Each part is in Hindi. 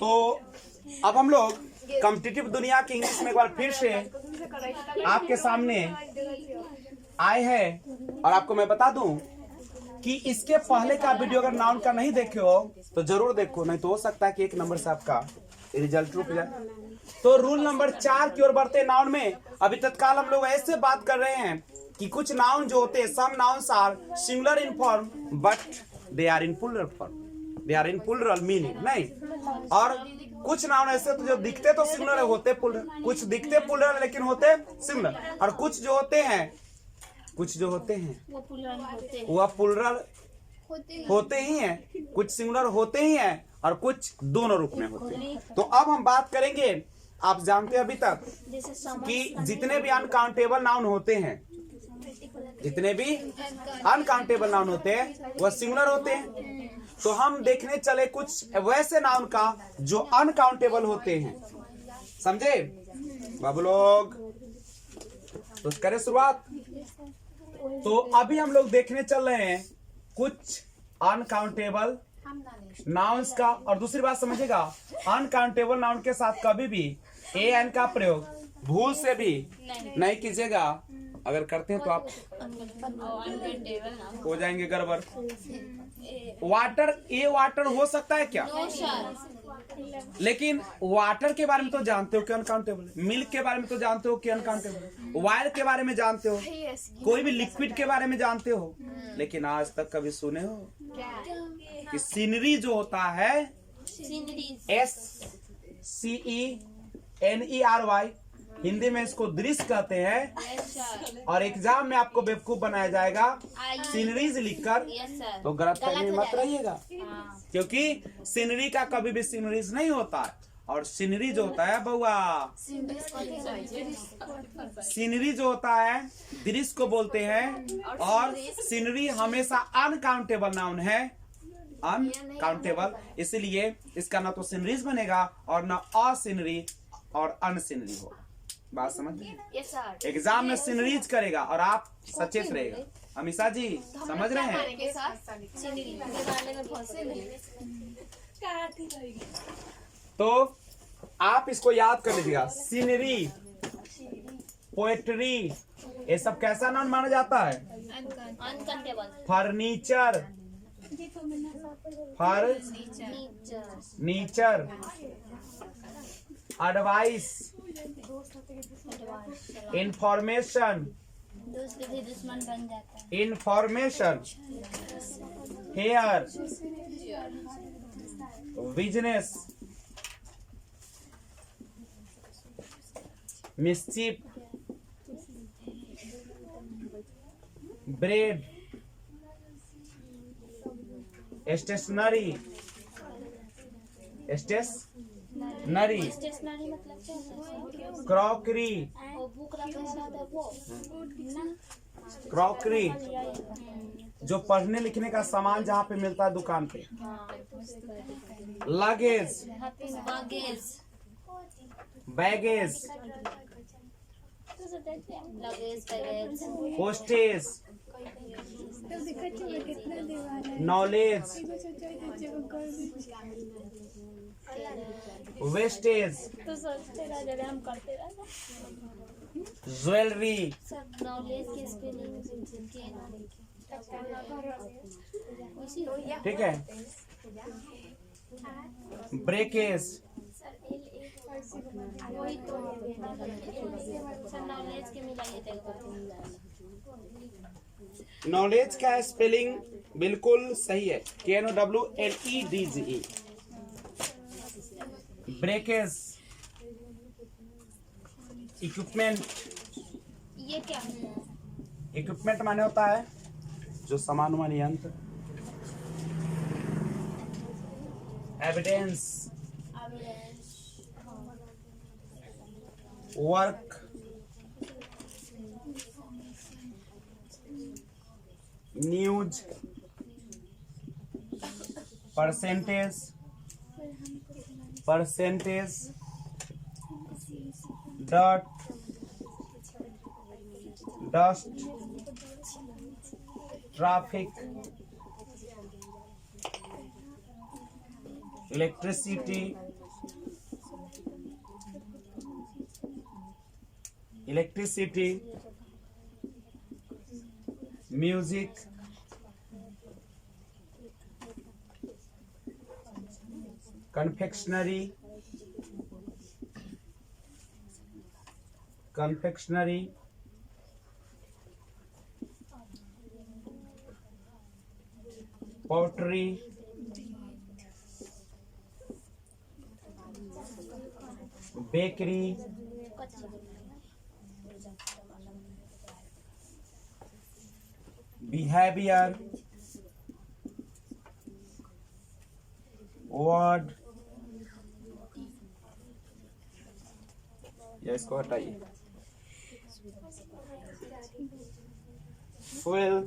तो अब हम लोग कॉम्पिटिटिव दुनिया की इंग्लिश में एक बार फिर से आपके सामने आए हैं और आपको मैं बता दूं कि इसके पहले का वीडियो अगर नाउन का नहीं देखे हो तो जरूर देखो, नहीं तो हो सकता है कि एक नंबर से आपका रिजल्ट रुक जाए। तो रूल नंबर 4 की ओर बढ़ते नाउन में अभी तत्काल हम लोग ऐसे बात कर रहे हैं कि कुछ नाउन जो होते हैं, some nouns are singular in form but they are in plural form, they are in plural meaning नहीं। और कुछ नाउन ऐसे तो जो दिखते तो सिंगुलर होते प्लूरल, कुछ दिखते प्लूरल लेकिन होते सिंगुलर। और कुछ जो होते हैं वो प्लूरल होते ही हैं, कुछ सिंगुलर होते ही हैं और कुछ दोनों रूप में होते हैं। तो अब हम बात करेंगे, आप जानते हैं अभी तक कि जितने भी अनकाउंटेबल नाउन होते हैं, जितने भी अनकाउंटेबल नाउन होते हैं वह सिंगुलर होते हैं। तो हम देखने चले कुछ वैसे नाउन का जो अनकाउंटेबल होते हैं, समझे बाबू लोग? तो करें शुरुआत। तो अभी हम लोग देखने चल रहे हैं कुछ अनकाउंटेबल नाउन्स का। और दूसरी बात समझिएगा, अनकाउंटेबल नाउन के साथ कभी भी ए एन का प्रयोग भूल से भी नहीं कीजिएगा। अगर करते हैं तो आप हो जाएंगे गड़बड़। वाटर, ए वाटर हो सकता है क्या? लेकिन वाटर के बारे में तो जानते हो कि अनकाउंटेबल है, मिल्क के बारे में तो जानते हो कि अनकाउंटेबल है, वायर के बारे में जानते हो, कोई भी लिक्विड के बारे में जानते हो, लेकिन आज तक कभी सुने हो कि सीनरी जो होता है SCENERY, हिंदी में इसको दृश्य कहते हैं। और एग्जाम में आपको बेवकूफ बनाया जाएगा सीनरीज लिखकर, तो गलत करने मत रहिएगा, क्योंकि सीनरी का कभी भी सीनरीज नहीं होता है। और सीनरी जो होता है बउआ, सीनरी जो होता है दृश्य को बोलते हैं। और सीनरी हमेशा अनकाउंटेबल नाउन है, अनकाउंटेबल, इसलिए इसका ना तो सीनरीज बनेगा और ना असीनरी और अनसीनरी होगा। बात समझ में? एग्जाम में सीनरीज करेगा और आप सचेत रहेगा। अमीषा जी समझ रहे हैं? तो आप इसको याद कर लीजिएगा, सीनरी, पोएट्री, ये सब कैसा नाउन माना जाता है? Furniture, furniture, advice, information, information, hair, business, mischief, bread, stationery, stationery, crockery, crockery जो पढ़ने लिखने का सामान जहाँ पे मिलता है दुकान पे, luggage, baggage, postage, knowledge, wastage, jewellery, ठीक है, ब्रेकेज, नॉलेज का स्पेलिंग बिल्कुल सही है, KNOWLEDGE। ब्रेकेज, इक्विपमेंट, ये क्या है? इक्विपमेंट माने होता है जो सामान वामान यंत्र। Evidence, work, news, percentage, percentage, dot, dust, traffic, electricity, electricity, music, confectionery, pottery, bakery, behaviour, word, या इसको हटाइए, fuel,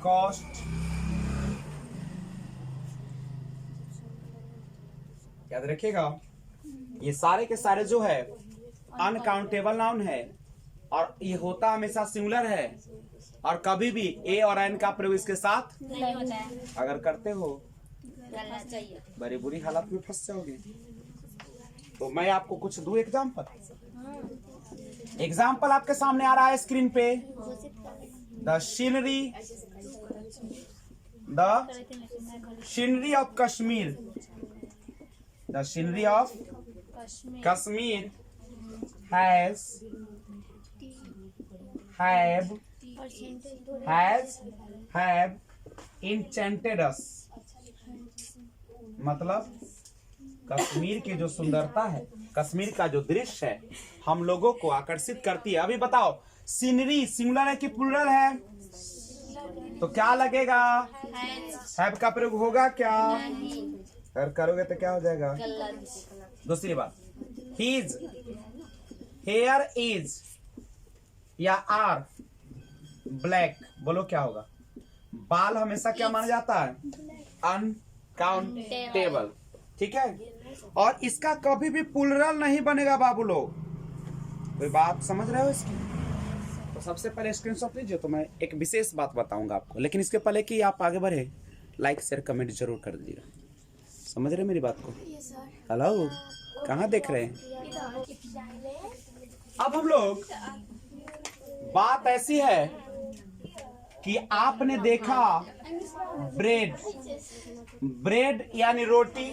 कॉस्ट, याद रखिएगा ये सारे के सारे जो है अनकाउंटेबल नाउन है और ये होता हमेशा सिंगुलर है और कभी भी ए और एन का प्रयोग इसके साथ नहीं होता है, अगर करते हो करना चाहिए। बड़ी बुरी हालत में फंस जाओगे। तो मैं आपको कुछ दूं एग्जाम्पल आपके सामने आ रहा है स्क्रीन पे। The scenery of Kashmir, the scenery of Kashmir have enchanted us, मतलब कश्मीर की जो सुंदरता है, कश्मीर का जो दृश्य है हम लोगों को आकर्षित करती है। अभी बताओ सीनरी सिंगुलर है कि प्लूरल है? तो क्या लगेगा? हैव का प्रयोग होगा क्या? अगर करोगे तो क्या हो जाएगा? दूसरी बात, हीज, हेयर इज या आर ब्लैक, बोलो क्या होगा? बाल हमेशा क्या माना जाता है? अनकाउंटेबल, ठीक है। और इसका कभी भी प्लूरल नहीं बनेगा बाबू लोग, कोई बात समझ रहे हो इसकी? तो सबसे पहले स्क्रीनशॉट लीजिए, तो मैं एक विशेष बात बताऊंगा आपको, लेकिन इसके पहले कि आप आगे बढ़े लाइक शेयर कमेंट जरूर कर दीजिएगा। समझ रहे मेरी बात को? हेलो, कहाँ देख रहे हैं? अब हम लोग, बात ऐसी है कि आपने देखा ब्रेड यानी रोटी,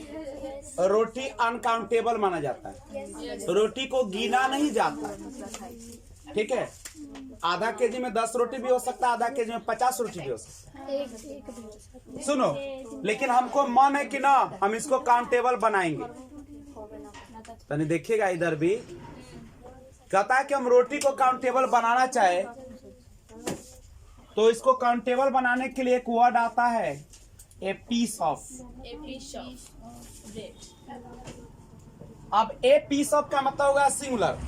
रोटी अनकाउंटेबल माना जाता है, रोटी को गिना नहीं जाता, ठीक है। आधा केजी में 10 रोटी भी हो सकता है, आधा केजी में 50 रोटी भी हो सकता है। सुनो, लेकिन हमको मन है कि ना हम इसको काउंटेबल बनाएंगे। तो देखिएगा इधर भी कहता है कि हम रोटी को काउंटेबल बनाना चाहे तो इसको काउंटेबल बनाने के लिए एक वर्ड आता है, ए पीस ऑफ। अब ए पीस ऑफ का मतलब होगा सिंगुलर,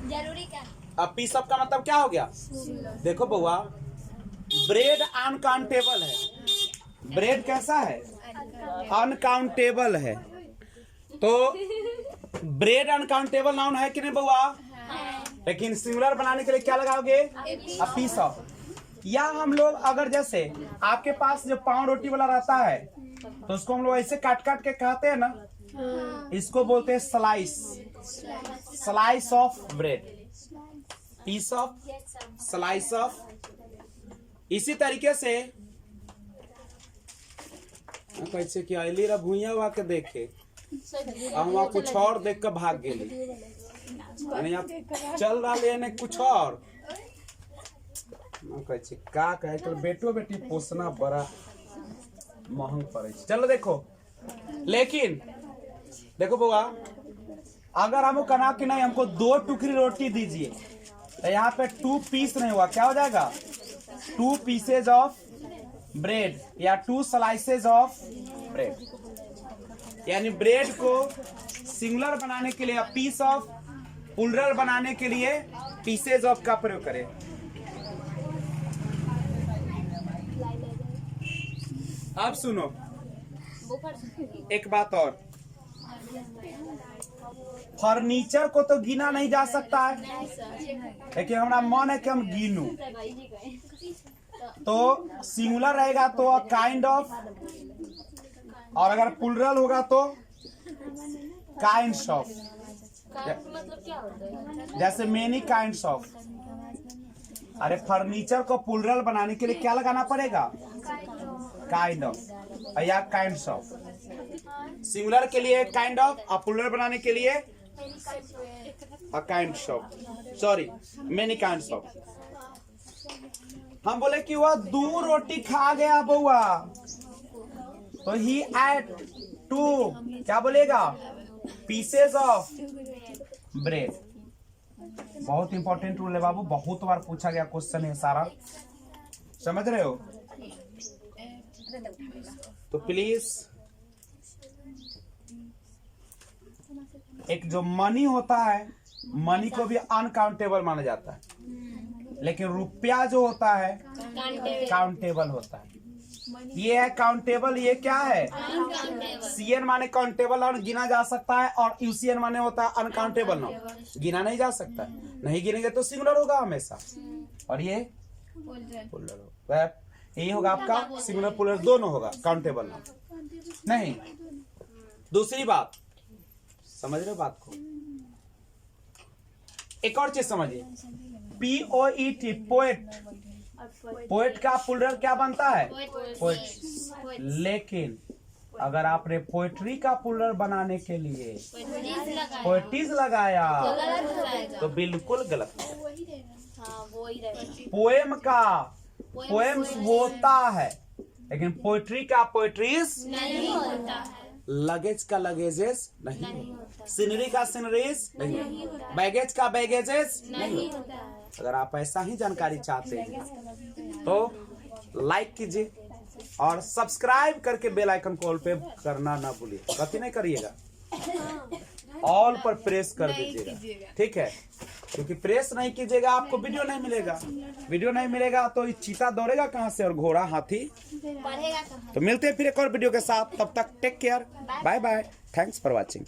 जरूरी क्या? अब पीस ऑफ का मतलब क्या हो गया? देखो बउआ, ब्रेड अनकाउंटेबल है, ब्रेड कैसा है? अनकाउंटेबल है। तो ब्रेड अनकाउंटेबल नाउन है कि नहीं बउआ? लेकिन सिंगुलर बनाने के लिए क्या लगाओगे? A piece of. या हम लोग अगर जैसे आपके पास जो पाव रोटी वाला रहता है तो उसको हम लोग ऐसे काट काट के कहते हैं ना, इसको बोलते हैं slice, slice of bread, piece of, slice of. इसी तरीके से कैसे कि आइली रा भुइया हुआ के देखे हम वहाँ कुछ और देख कर भाग गए, चल रहा है कुछ और कैसे का कहे तो बेटो बेटी पोसना बड़ा महंग पड़े। चलो देखो, लेकिन देखो बुआ, अगर हमको कहना कि नहीं हमको 2 टुकड़ी रोटी दीजिए तो यहाँ पे 2 पीस नहीं हुआ, क्या हो जाएगा? 2 पीसेज ऑफ ब्रेड या 2 स्लाइसेज ऑफ ब्रेड। यानी ब्रेड को सिंगुलर बनाने के लिए पीस ऑफ, प्लूरल बनाने के लिए पीसेज ऑफ का प्रयोग करें। अब सुनो एक बात और, फर्नीचर को तो गिना नहीं जा सकता है, लेकिन हमारा मन है कि हम गिनू, तो सिंगुलर रहेगा तो काइंड ऑफ, और अगर प्लूरल होगा तो काइंड्स ऑफ। मतलब क्या होता है? जैसे मेनी काइंड्स ऑफ। अरे फर्नीचर को प्लूरल बनाने के लिए क्या लगाना पड़ेगा? काइंड ऑफ या काइंड्स ऑफ। सिंगुलर के लिए काइंड ऑफ और प्लूरल बनाने के लिए kinds of, sorry many kinds of. हम बोले कि वह 2 रोटी खा गया बउआ, तो ही एट 2 क्या बोलेगा? Pieces of bread. बहुत इंपॉर्टेंट रूल है बाबू, बहुत बार पूछा गया क्वेश्चन है सारा, समझ रहे हो? तो प्लीज एक जो मनी होता है, मनी को भी अनकाउंटेबल माना जाता है, लेकिन रुपया जो होता है काउंटेबल होता है। ये है काउंटेबल, ये क्या है? सीएन माने काउंटेबल और गिना जा सकता है, और यूसीएन माने होता है अनकाउंटेबल नाउन, गिना नहीं जा सकता है। नहीं गिनेंगे तो सिंगुलर होगा हमेशा, और ये प्लूरल होगा। यही होगा आपका सिंगुलर प्लूरल दोनों होगा, काउंटेबल नाउन नहीं। दूसरी बात, समझ रहे हो बात को? एक और चीज समझिए, POET पोएट। पोएट का प्लूरल क्या बनता है? पोएट। लेकिन अगर आपने पोएट्री का प्लूरल बनाने के लिए पोएटिज लगाया तो बिल्कुल गलत है। पोएम का पोएम्स होता है, लेकिन पोएट्री का पोएट्रीज नहीं होता। लगेज का लगेजेस नहीं होता, सीनरी का सीनरीज नहीं होता, बैगेज का बैगेजेस नहीं होता। अगर आप ऐसा ही जानकारी चाहते हैं तो लाइक कीजिए और सब्सक्राइब करके बेल आइकन कॉल पे करना ना भूलिए। गलती नहीं करिएगा, ऑल पर प्रेस कर दीजिएगा, ठीक है? क्योंकि प्रेस नहीं कीजिएगा आपको वीडियो नहीं मिलेगा। वीडियो नहीं मिलेगा तो चीता दौड़ेगा कहाँ से और घोड़ा हाथी पढ़ेगा कहाँ? तो मिलते हैं फिर एक और वीडियो के साथ, तब तक take care, bye bye, thanks for watching.